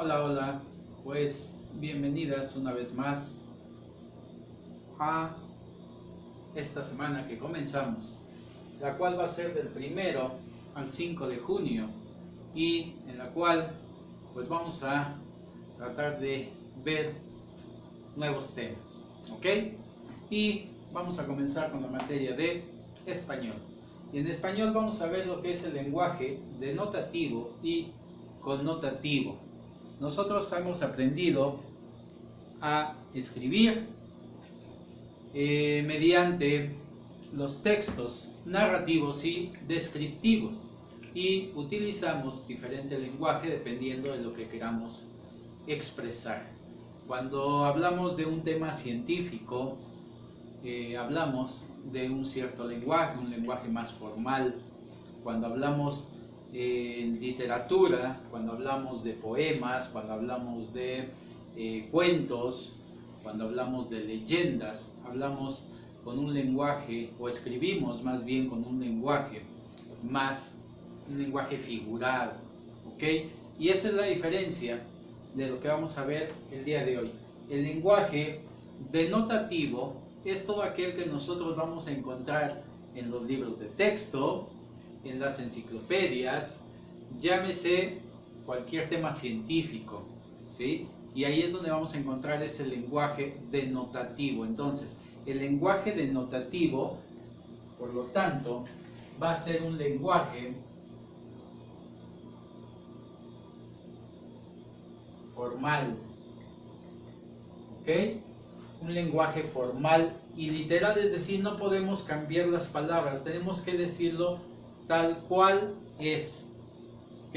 Hola, hola, pues bienvenidas una vez más a esta semana que comenzamos, la cual va a ser del 1 al 5 de junio y en la cual pues vamos a tratar de ver nuevos temas, ¿ok? Y vamos a comenzar con la materia de español. Y en español vamos a ver lo que es el lenguaje denotativo y connotativo. Nosotros hemos aprendido a escribir mediante los textos narrativos y descriptivos y utilizamos diferente lenguaje dependiendo de lo que queramos expresar. Cuando hablamos de un tema científico, hablamos de un cierto lenguaje, un lenguaje más formal. Cuando hablamos en literatura, cuando hablamos de poemas, cuando hablamos de cuentos, cuando hablamos de leyendas, hablamos con un lenguaje, o escribimos más bien con un lenguaje un lenguaje figurado, ¿ok? Y esa es la diferencia de lo que vamos a ver el día de hoy. El lenguaje denotativo es todo aquel que nosotros vamos a encontrar en los libros de texto, en las enciclopedias, llámese cualquier tema científico, ¿sí? Y ahí es donde vamos a encontrar ese lenguaje denotativo. Entonces, el lenguaje denotativo, por lo tanto, va a ser un lenguaje formal, ¿ok? Un lenguaje formal y literal, es decir, no podemos cambiar las palabras, tenemos que decirlo tal cual es, ¿ok?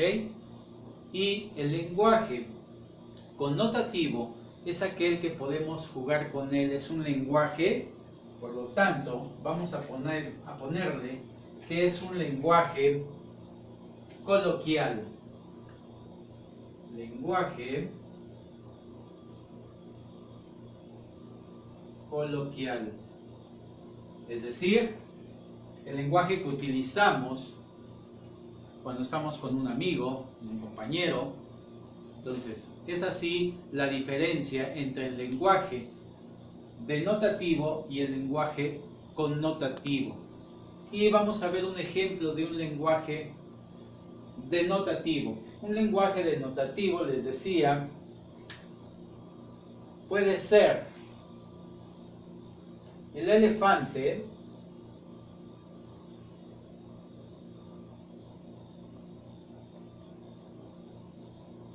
Y el lenguaje connotativo es aquel que podemos jugar con él, es un lenguaje, por lo tanto, vamos a ponerle que es un lenguaje coloquial. Lenguaje coloquial, es decir, el lenguaje que utilizamos cuando estamos con un amigo, un compañero. Entonces, es así la diferencia entre el lenguaje denotativo y el lenguaje connotativo. Y vamos a ver un ejemplo de un lenguaje denotativo. Un lenguaje denotativo, les decía, puede ser el elefante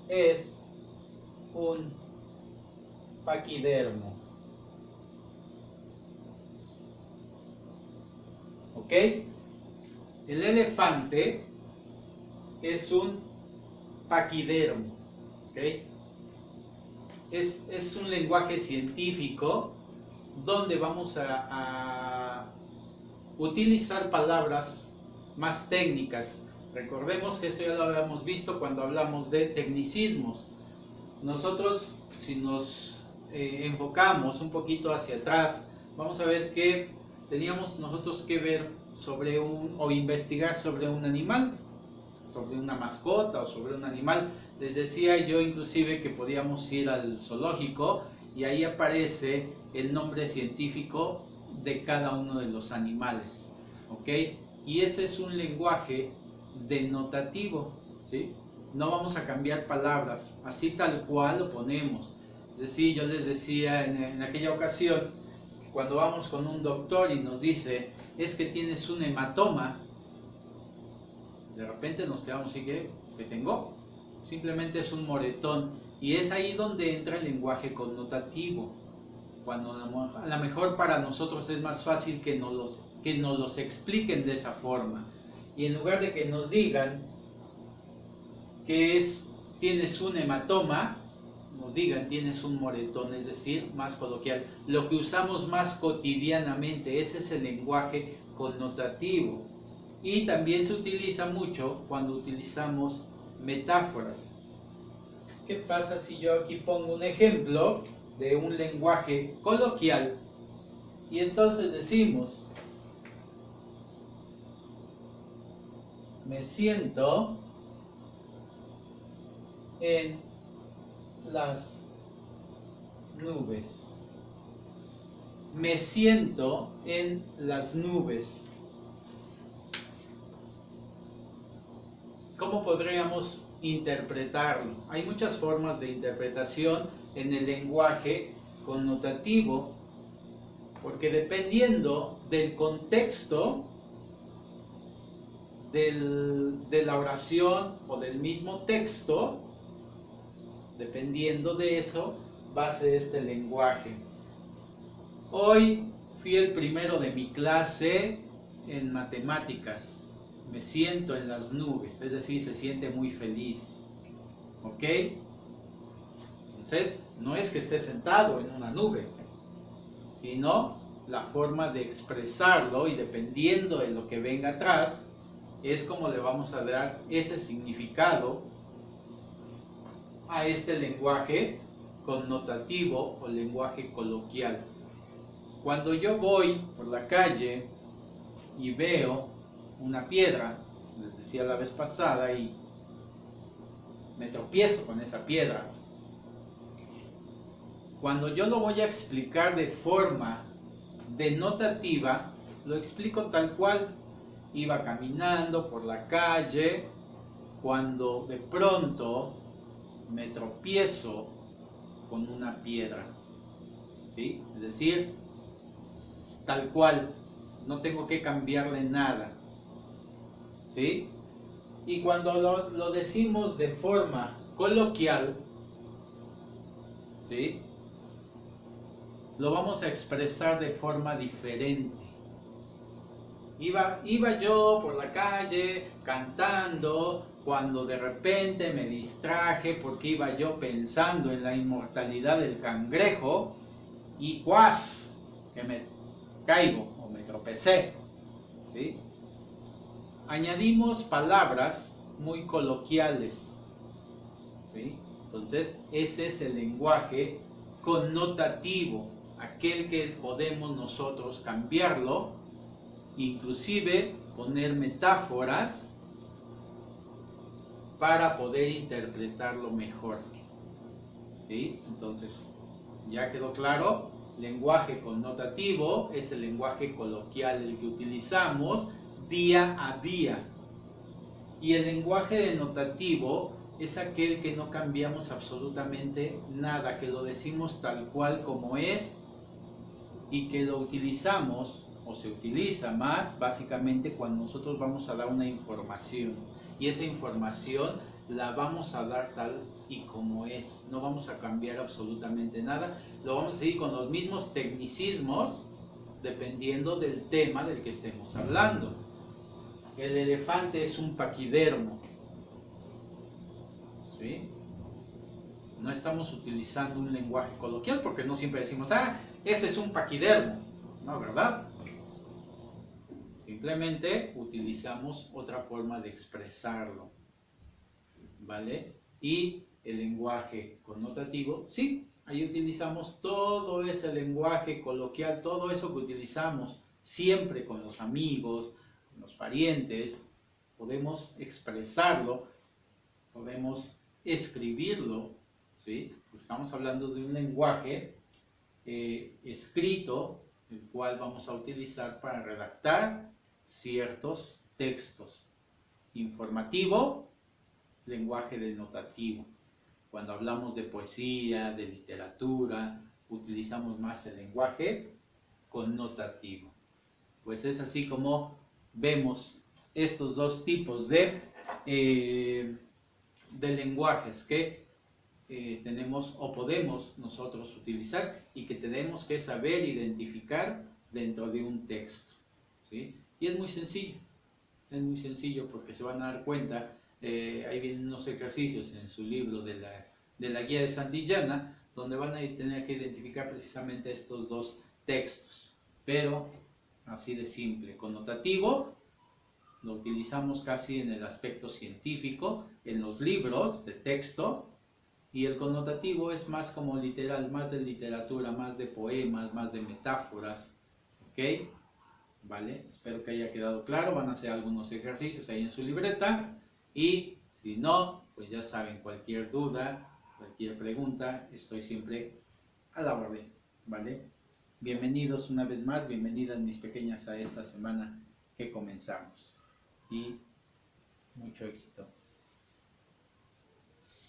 es un paquidermo. ¿Ok? El elefante es un paquidermo. ¿Ok? Es un lenguaje científico donde vamos a utilizar palabras más técnicas. Recordemos que esto ya lo habíamos visto cuando hablamos de tecnicismos. Nosotros, si nos enfocamos un poquito hacia atrás, vamos a ver que teníamos nosotros que ver sobre o investigar sobre un animal, sobre una mascota o sobre un animal. Les decía yo inclusive que podíamos ir al zoológico y ahí aparece el nombre científico de cada uno de los animales, ¿ok? Y ese es un lenguaje denotativo, ¿sí? No vamos a cambiar palabras, así tal cual lo ponemos. Es decir, yo les decía en aquella ocasión, cuando vamos con un doctor y nos dice, es que tienes un hematoma, de repente nos quedamos así que tengo, simplemente es un moretón, y es ahí donde entra el lenguaje connotativo, cuando a lo mejor para nosotros es más fácil que nos los expliquen de esa forma, y en lugar de que nos digan que tienes un hematoma, nos digan tienes un moretón, es decir, más coloquial, lo que usamos más cotidianamente, ese es el lenguaje connotativo. Y también se utiliza mucho cuando utilizamos metáforas. ¿Qué pasa si yo aquí pongo un ejemplo de un lenguaje coloquial? Y entonces decimos, me siento en las nubes. Me siento en las nubes. ¿Cómo podríamos interpretarlo? Hay muchas formas de interpretación en el lenguaje connotativo, porque dependiendo del contexto de la oración o del mismo texto, dependiendo de eso, va a ser este lenguaje. Hoy fui el primero de mi clase en matemáticas. Me siento en las nubes, es decir, se siente muy feliz. ¿Ok? Entonces, no es que esté sentado en una nube, sino la forma de expresarlo, y dependiendo de lo que venga atrás, es como le vamos a dar ese significado a este lenguaje connotativo o lenguaje coloquial. Cuando yo voy por la calle y veo una piedra, les decía la vez pasada, y me tropiezo con esa piedra, cuando yo lo voy a explicar de forma denotativa, lo explico tal cual. Iba caminando por la calle cuando de pronto me tropiezo con una piedra, ¿sí? Es decir, tal cual, no tengo que cambiarle nada, ¿sí? Y cuando lo decimos de forma coloquial, ¿sí?, lo vamos a expresar de forma diferente. Iba yo por la calle cantando cuando de repente me distraje porque iba yo pensando en la inmortalidad del cangrejo y ¡cuas!, que me caigo o me tropecé, ¿sí? Añadimos palabras muy coloquiales, ¿sí? Entonces ese es el lenguaje connotativo, aquel que podemos nosotros cambiarlo, inclusive poner metáforas para poder interpretarlo mejor, ¿sí? Entonces, ¿ya quedó claro? Lenguaje connotativo es el lenguaje coloquial, el que utilizamos día a día. Y el lenguaje denotativo es aquel que no cambiamos absolutamente nada, que lo decimos tal cual como es y que lo utilizamos o se utiliza más básicamente cuando nosotros vamos a dar una información, y esa información la vamos a dar tal y como es, no vamos a cambiar absolutamente nada, lo vamos a seguir con los mismos tecnicismos dependiendo del tema del que estemos hablando. El elefante es un paquidermo, ¿sí? No estamos utilizando un lenguaje coloquial porque no siempre decimos, ese es un paquidermo, no, ¿verdad? Simplemente utilizamos otra forma de expresarlo, ¿vale? Y el lenguaje connotativo, sí, ahí utilizamos todo ese lenguaje coloquial, todo eso que utilizamos siempre con los amigos, con los parientes, podemos expresarlo, podemos escribirlo, ¿sí? Estamos hablando de un lenguaje escrito, el cual vamos a utilizar para redactar ciertos textos. Informativo, lenguaje denotativo. Cuando hablamos de poesía, de literatura, utilizamos más el lenguaje connotativo. Pues es así como vemos estos dos tipos de lenguajes que tenemos o podemos nosotros utilizar y que tenemos que saber identificar dentro de un texto, ¿sí? Y es muy sencillo porque se van a dar cuenta, ahí vienen unos ejercicios en su libro de la guía de Santillana, donde van a tener que identificar precisamente estos dos textos, pero así de simple. Connotativo lo utilizamos casi en el aspecto científico, en los libros de texto, y el connotativo es más como literal, más de literatura, más de poemas, más de metáforas, ¿ok? ¿Vale? Espero que haya quedado claro. Van a hacer algunos ejercicios ahí en su libreta, y si no, pues ya saben, cualquier duda, Cualquier pregunta, estoy siempre a la orden, ¿vale? Bienvenidos una vez más, bienvenidas mis pequeñas a esta semana que comenzamos y mucho éxito.